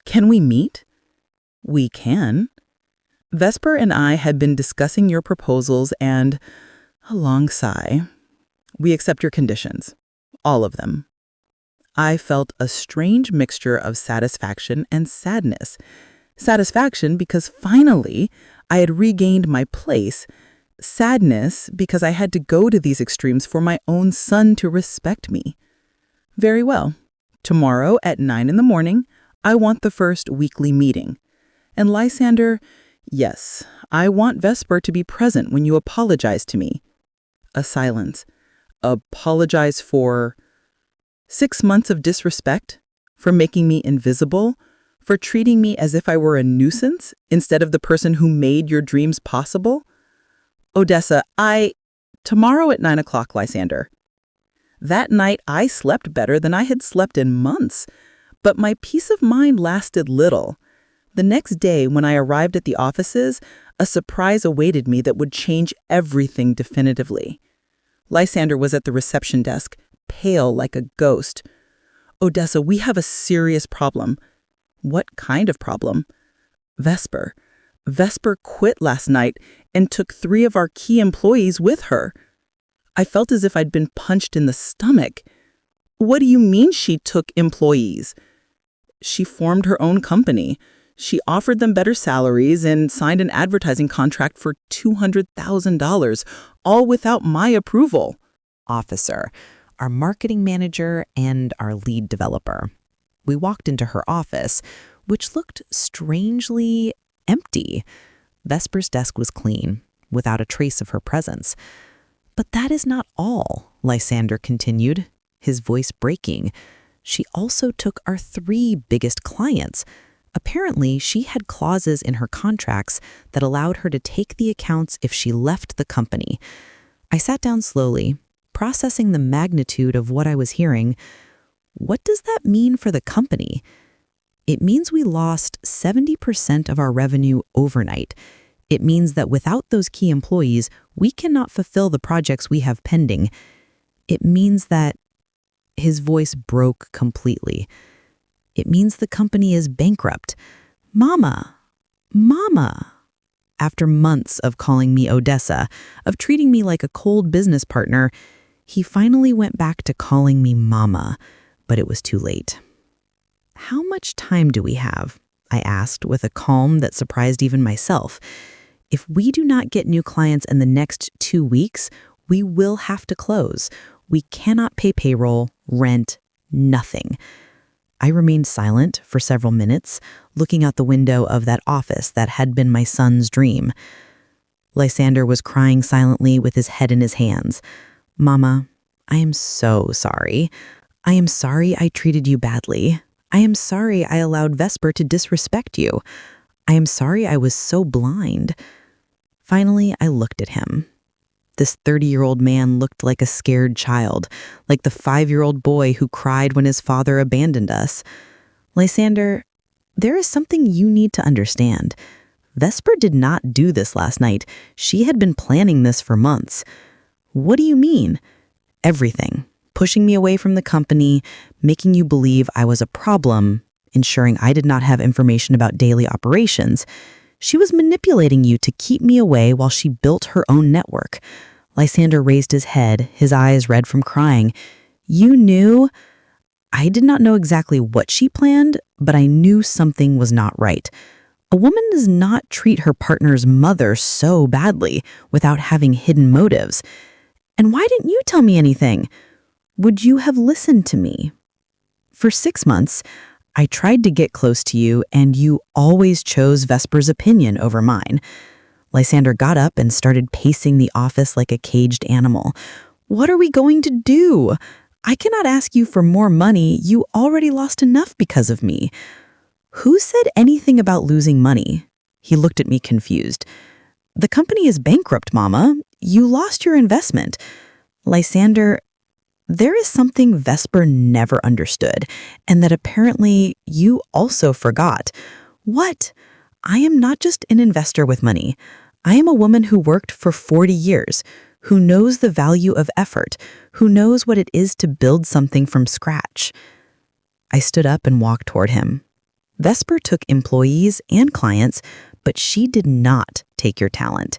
"Can we meet?" "We can." Vesper and I had been discussing your proposals and, a long sigh, "We accept your conditions. All of them." I felt a strange mixture of satisfaction and sadness. Satisfaction because finally I had regained my place. Sadness because I had to go to these extremes for my own son to respect me. "Very well. Tomorrow at 9 in the morning, I want the first weekly meeting. And Lysander, yes, I want Vesper to be present when you apologize to me." A silence. "Apologize for 6 months of disrespect? For making me invisible? For treating me as if I were a nuisance instead of the person who made your dreams possible?" "Odessa, tomorrow at 9 o'clock, Lysander." That night, I slept better than I had slept in months. But my peace of mind lasted little. The next day, when I arrived at the offices, a surprise awaited me that would change everything definitively. Lysander was at the reception desk, pale like a ghost. "Odessa, we have a serious problem." "What kind of problem?" "Vesper. Vesper quit last night and took 3 of our key employees with her." I felt as if I'd been punched in the stomach. "What do you mean she took employees?" "She formed her own company. She offered them better salaries and signed an advertising contract for $200,000, all without my approval." Officer, our marketing manager, and our lead developer. We walked into her office, which looked strangely empty. Vesper's desk was clean, without a trace of her presence. "But that is not all," Lysander continued, his voice breaking. "She also took our 3 biggest clients. Apparently, she had clauses in her contracts that allowed her to take the accounts if she left the company." I sat down slowly, processing the magnitude of what I was hearing. What does that mean for the company? It means we lost 70% of our revenue overnight. It means that without those key employees, we cannot fulfill the projects we have pending. It means that his voice broke completely. It means the company is bankrupt. Mama, Mama. After months of calling me Odessa, of treating me like a cold business partner, he finally went back to calling me Mama, but it was too late. "How much time do we have?" I asked with a calm that surprised even myself. "If we do not get new clients in the next 2 weeks, we will have to close. We cannot pay payroll, rent, nothing." I remained silent for several minutes, looking out the window of that office that had been my son's dream. Lysander was crying silently with his head in his hands. "Mama, I am so sorry. I am sorry I treated you badly. I am sorry I allowed Vesper to disrespect you. I am sorry I was so blind." Finally, I looked at him. This 30-year-old man looked like a scared child, like the 5-year-old boy who cried when his father abandoned us. "Lysander, there is something you need to understand. Vesper did not do this last night. She had been planning this for months." "What do you mean?" "Everything. Pushing me away from the company, making you believe I was a problem, ensuring I did not have information about daily operations. She was manipulating you to keep me away while she built her own network." Lysander raised his head, his eyes red from crying. "You knew?" "I did not know exactly what she planned, but I knew something was not right. A woman does not treat her partner's mother so badly without having hidden motives. And why didn't you tell me anything? Would you have listened to me? For 6 months, I tried to get close to you, and you always chose Vesper's opinion over mine." Lysander got up and started pacing the office like a caged animal. "What are we going to do? I cannot ask you for more money. You already lost enough because of me." "Who said anything about losing money?" He looked at me confused. "The company is bankrupt, Mama. You lost your investment." "Lysander, there is something Vesper never understood, and that apparently you also forgot." "What? I am not just an investor with money. I am a woman who worked for 40 years, who knows the value of effort, who knows what it is to build something from scratch." I stood up and walked toward him. "Vesper took employees and clients, but she did not take your talent.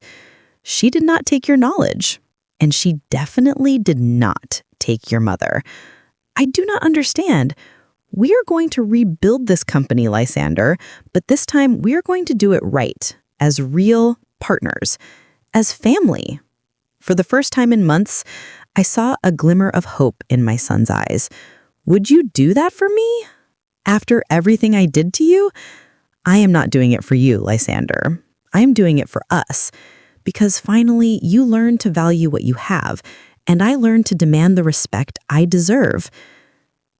She did not take your knowledge. And she definitely did not take your mother. I do not understand. We are going to rebuild this company, Lysander, but this time we are going to do it right, as real partners, as family." For the first time in months, I saw a glimmer of hope in my son's eyes. "Would you do that for me? After everything I did to you?" "I am not doing it for you, Lysander. I am doing it for us. Because finally, you learn to value what you have, and I learned to demand the respect I deserve."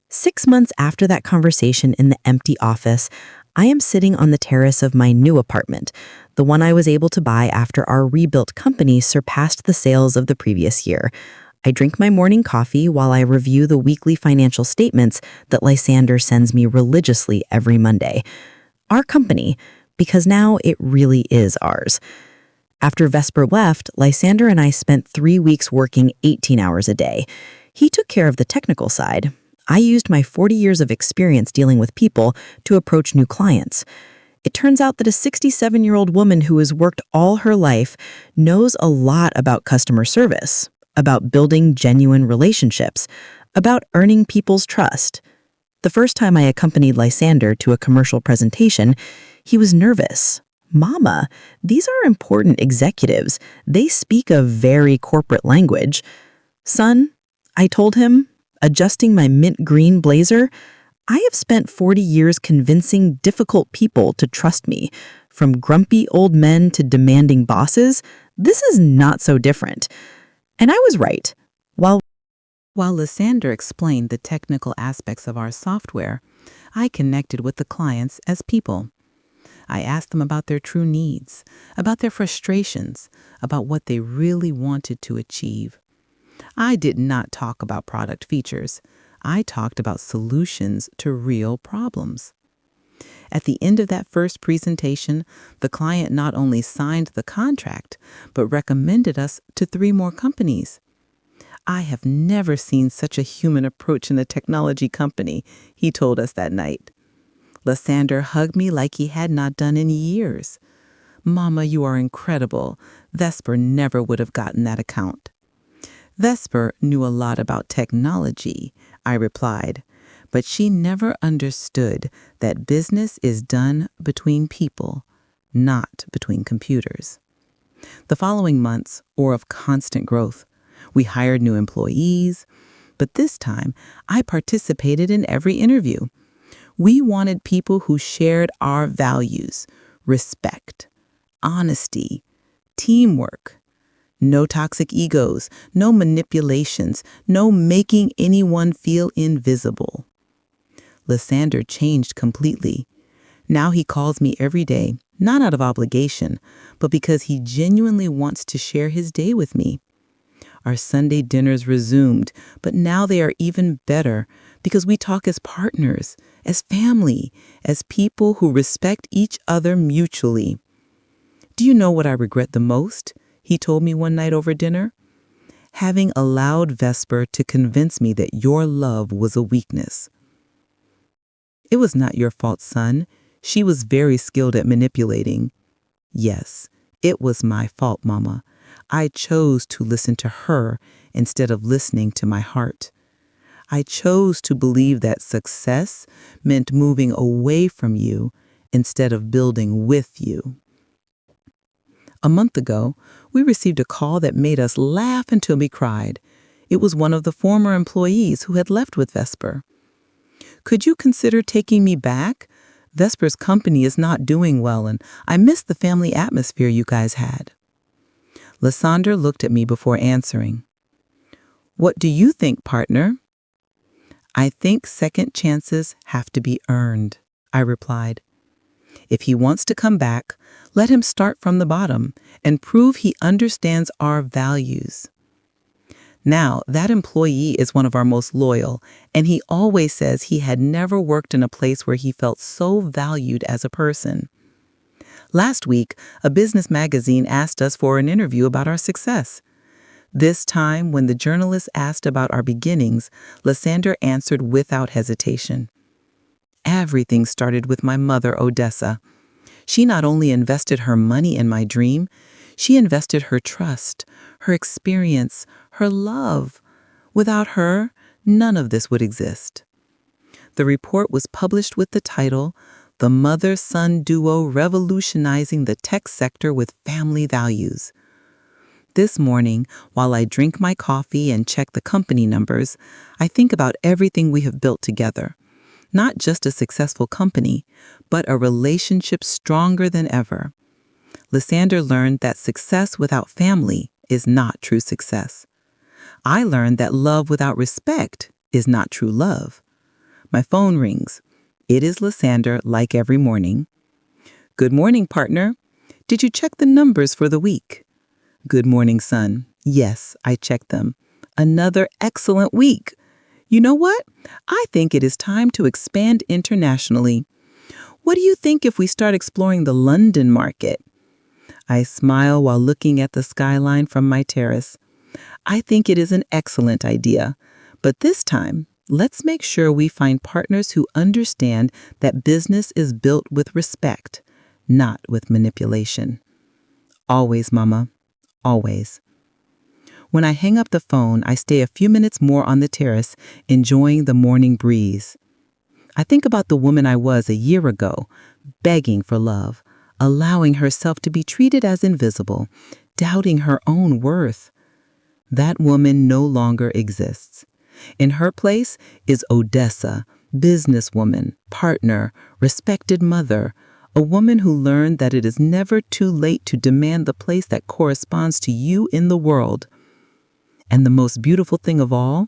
6 months after that conversation in the empty office, I am sitting on the terrace of my new apartment, the one I was able to buy after our rebuilt company surpassed the sales of the previous year. I drink my morning coffee while I review the weekly financial statements that Lysander sends me religiously every Monday. Our company, because now it really is ours. After Vesper left, Lysander and I spent 3 weeks working 18 hours a day. He took care of the technical side. I used my 40 years of experience dealing with people to approach new clients. It turns out that a 67-year-old woman who has worked all her life knows a lot about customer service, about building genuine relationships, about earning people's trust. The first time I accompanied Lysander to a commercial presentation, he was nervous. Mama, these are important executives. They speak a very corporate language. Son, I told him, adjusting my mint green blazer, I have spent 40 years convincing difficult people to trust me. From grumpy old men to demanding bosses, this is not so different. And I was right. While Lysander explained the technical aspects of our software, I connected with the clients as people. I asked them about their true needs, about their frustrations, about what they really wanted to achieve. I did not talk about product features. I talked about solutions to real problems. At the end of that first presentation, the client not only signed the contract, but recommended us to 3 more companies. I have never seen such a human approach in a technology company, he told us that night. Lysander hugged me like he had not done in years. Mama, you are incredible. Vesper never would have gotten that account. Vesper knew a lot about technology, I replied, but she never understood that business is done between people, not between computers. The following months were of constant growth. We hired new employees, but this time I participated in every interview. We wanted people who shared our values: respect, honesty, teamwork. No toxic egos, no manipulations, no making anyone feel invisible. Lysander changed completely. Now he calls me every day, not out of obligation, but because he genuinely wants to share his day with me. Our Sunday dinners resumed, but now they are even better because we talk as partners, as family, as people who respect each other mutually. Do you know what I regret the most? He told me one night over dinner. Having allowed Vesper to convince me that your love was a weakness. It was not your fault, son. She was very skilled at manipulating. Yes, it was my fault, Mama. I chose to listen to her instead of listening to my heart. I chose to believe that success meant moving away from you instead of building with you. A month ago, we received a call that made us laugh until we cried. It was one of the former employees who had left with Vesper. Could you consider taking me back? Vesper's company is not doing well, and I miss the family atmosphere you guys had. Lysander looked at me before answering. What do you think, partner? I think second chances have to be earned, I replied. If he wants to come back, let him start from the bottom and prove he understands our values. Now, that employee is one of our most loyal, and he always says he had never worked in a place where he felt so valued as a person. Last week, a business magazine asked us for an interview about our success. This time, when the journalist asked about our beginnings, Lysander answered without hesitation. Everything started with my mother, Odessa. She not only invested her money in my dream, she invested her trust, her experience, her love. Without her, none of this would exist. The report was published with the title, The Mother-Son Duo Revolutionizing the Tech Sector with Family Values. This morning, while I drink my coffee and check the company numbers, I think about everything we have built together. Not just a successful company, but a relationship stronger than ever. Lysander learned that success without family is not true success. I learned that love without respect is not true love. My phone rings. It is Lysander, like every morning. Good morning, partner. Did you check the numbers for the week? Good morning, son. Yes, I checked them. Another excellent week. You know what? I think it is time to expand internationally. What do you think if we start exploring the London market? I smile while looking at the skyline from my terrace. I think it is an excellent idea, but this time, let's make sure we find partners who understand that business is built with respect, not with manipulation. Always, Mama, always. When I hang up the phone, I stay a few minutes more on the terrace, enjoying the morning breeze. I think about the woman I was a year ago, begging for love, allowing herself to be treated as invisible, doubting her own worth. That woman no longer exists. In her place is Odessa, businesswoman, partner, respected mother, a woman who learned that it is never too late to demand the place that corresponds to you in the world. And the most beautiful thing of all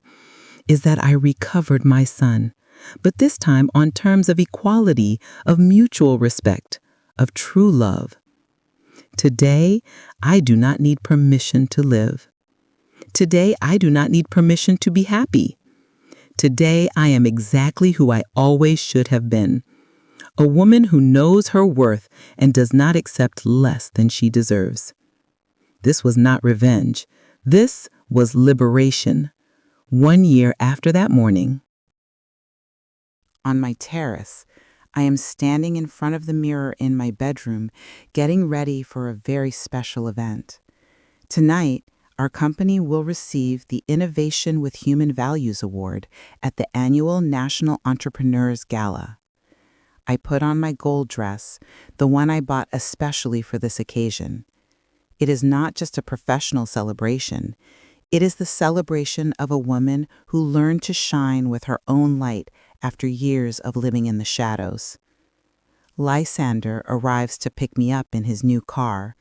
is that I recovered my son, but this time on terms of equality, of mutual respect, of true love. Today, I do not need permission to live. Today, I do not need permission to be happy. Today, I am exactly who I always should have been. A woman who knows her worth and does not accept less than she deserves. This was not revenge. This was liberation. 1 year after that morning. On my terrace, I am standing in front of the mirror in my bedroom, getting ready for a very special event. Tonight, our company will receive the Innovation with Human Values Award at the annual National Entrepreneurs Gala. I put on my gold dress, the one I bought especially for this occasion. It is not just a professional celebration. It is the celebration of a woman who learned to shine with her own light after years of living in the shadows. Lysander arrives to pick me up in his new car,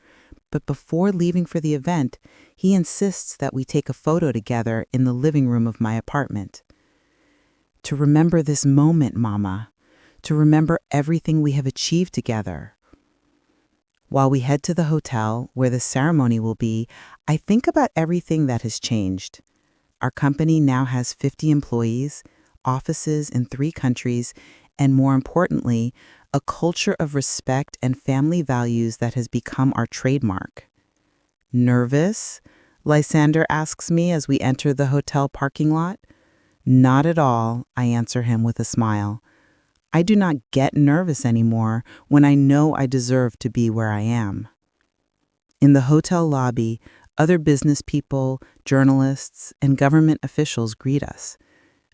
but before leaving for the event, he insists that we take a photo together in the living room of my apartment. To remember this moment, Mama, to remember everything we have achieved together. While we head to the hotel where the ceremony will be, I think about everything that has changed. Our company now has 50 employees, offices in 3 countries, and more importantly, a culture of respect and family values that has become our trademark. Nervous? Lysander asks me as we enter the hotel parking lot. Not at all, I answer him with a smile. I do not get nervous anymore when I know I deserve to be where I am. In the hotel lobby, other business people, journalists, and government officials greet us.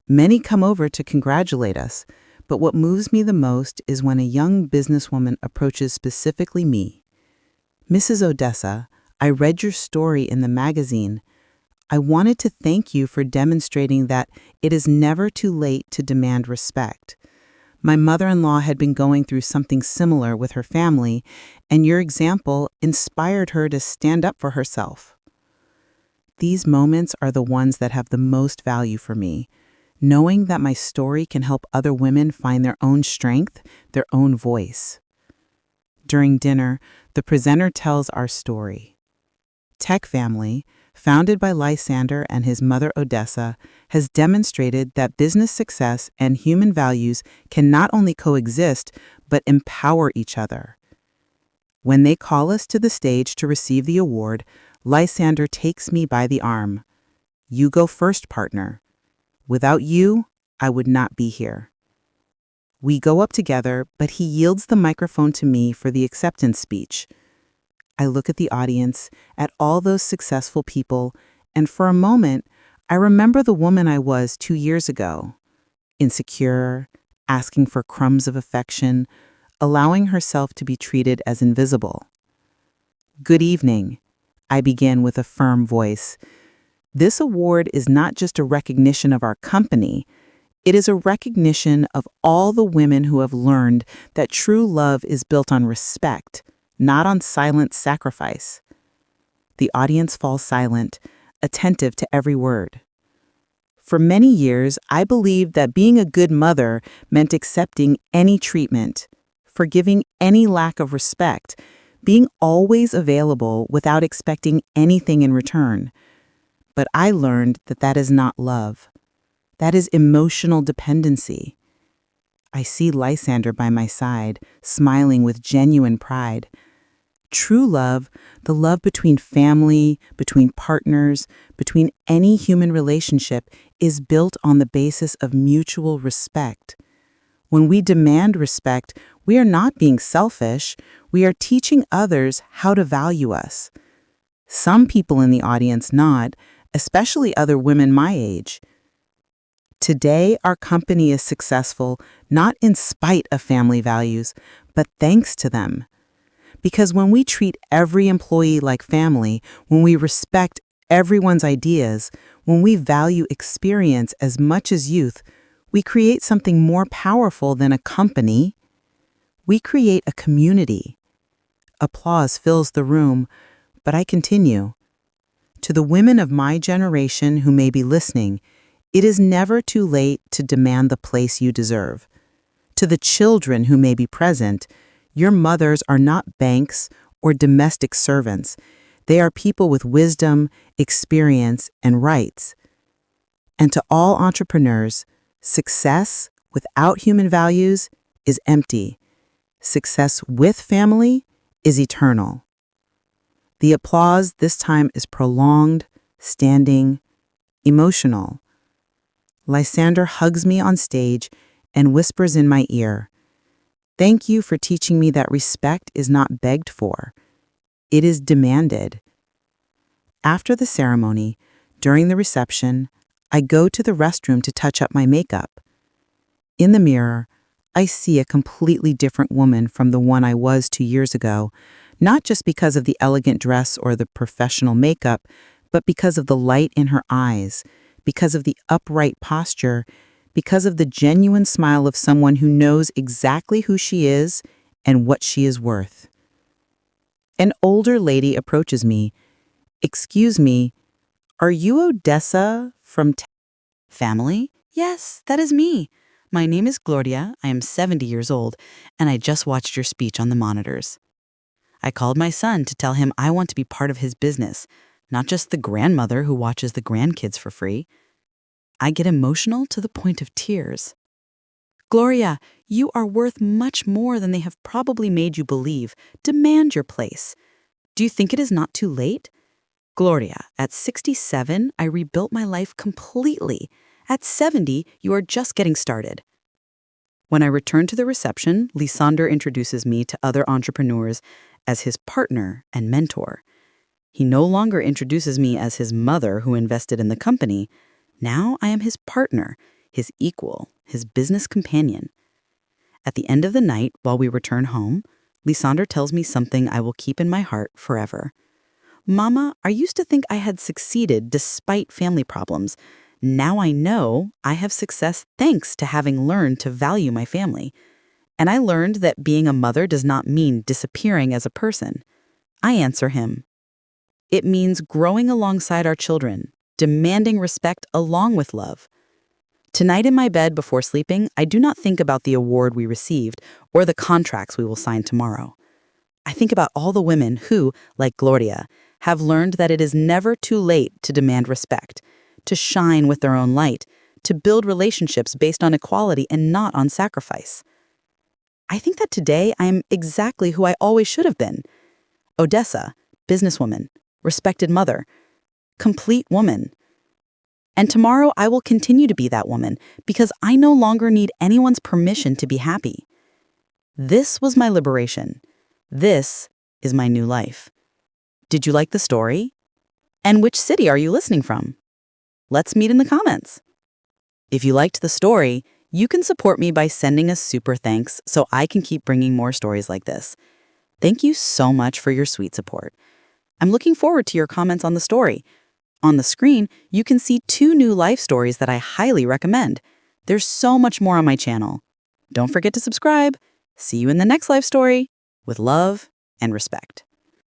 Many come over to congratulate us, but what moves me the most is when a young businesswoman approaches specifically me. Mrs. Odessa, I read your story in the magazine. I wanted to thank you for demonstrating that it is never too late to demand respect. My mother-in-law had been going through something similar with her family, and your example inspired her to stand up for herself. These moments are the ones that have the most value for me, knowing that my story can help other women find their own strength, their own voice. During dinner, the presenter tells our story. Tech Family, founded by Lysander and his mother Odessa, has demonstrated that business success and human values can not only coexist, but empower each other. When they call us to the stage to receive the award, Lysander takes me by the arm. You go first, partner. Without you, I would not be here. We go up together, but he yields the microphone to me for the acceptance speech. I look at the audience, at all those successful people, and for a moment, I remember the woman I was 2 years ago. Insecure, asking for crumbs of affection, allowing herself to be treated as invisible. Good evening, I begin with a firm voice. This award is not just a recognition of our company. It is a recognition of all the women who have learned that true love is built on respect, not on silent sacrifice. The audience falls silent, attentive to every word. For many years, I believed that being a good mother meant accepting any treatment, forgiving any lack of respect, being always available without expecting anything in return. But I learned that that is not love. That is emotional dependency. I see Lysander by my side, smiling with genuine pride. true love, the love between family, between partners, between any human relationship, is built on the basis of mutual respect. When we demand respect, we are not being selfish. We are teaching others how to value us. Some people in the audience nod, especially other women my age. Today, our company is successful not in spite of family values, but thanks to them. Because when we treat every employee like family, when we respect everyone's ideas, when we value experience as much as youth, we create something more powerful than a company. We create a community. Applause fills the room, but I continue. To the women of my generation who may be listening, it is never too late to demand the place you deserve. To the children who may be present, your mothers are not banks or domestic servants. They are people with wisdom, experience, and rights. And to all entrepreneurs, success without human values is empty. Success with family is eternal. The applause this time is prolonged, standing, emotional. Lysander hugs me on stage and whispers in my ear, "Thank you for teaching me that respect is not begged for. It is demanded." After the ceremony, during the reception, I go to the restroom to touch up my makeup. In the mirror, I see a completely different woman from the one I was 2 years ago, not just because of the elegant dress or the professional makeup, but because of the light in her eyes, because of the upright posture, because of the genuine smile of someone who knows exactly who she is and what she is worth. An older lady approaches me. "Excuse me, are you Odessa from family?" "Yes, that is me. My name is Gloria. I am 70 years old, and I just watched your speech on the monitors. I called my son to tell him I want to be part of his business, not just the grandmother who watches the grandkids for free." I get emotional to the point of tears. "Gloria, you are worth much more than they have probably made you believe. Demand your place. Do you think it is not too late?" "Gloria, at 67, I rebuilt my life completely. At 70, you are just getting started." When I return to the reception, Lysander introduces me to other entrepreneurs as his partner and mentor. He no longer introduces me as his mother who invested in the company. Now I am his partner, his equal, his business companion. At the end of the night, while we return home, Lysander tells me something I will keep in my heart forever. "Mama, I used to think I had succeeded despite family problems. Now I know I have success thanks to having learned to value my family. And I learned that being a mother does not mean disappearing as a person." I answer him, "It means growing alongside our children, demanding respect along with love." Tonight in my bed before sleeping, I do not think about the award we received or the contracts we will sign tomorrow. I think about all the women who, like Gloria, have learned that it is never too late to demand respect, to shine with their own light, to build relationships based on equality and not on sacrifice. I think that today I am exactly who I always should have been. Odessa, businesswoman, respected mother, complete woman. And tomorrow I will continue to be that woman because I no longer need anyone's permission to be happy. This was my liberation. This is my new life. Did you like the story? And which city are you listening from? Let's meet in the comments. If you liked the story, you can support me by sending a super thanks so I can keep bringing more stories like this. Thank you so much for your sweet support. I'm looking forward to your comments on the story. On the screen, you can see 2 new life stories that I highly recommend. There's so much more on my channel. Don't forget to subscribe. See you in the next life story with love and respect.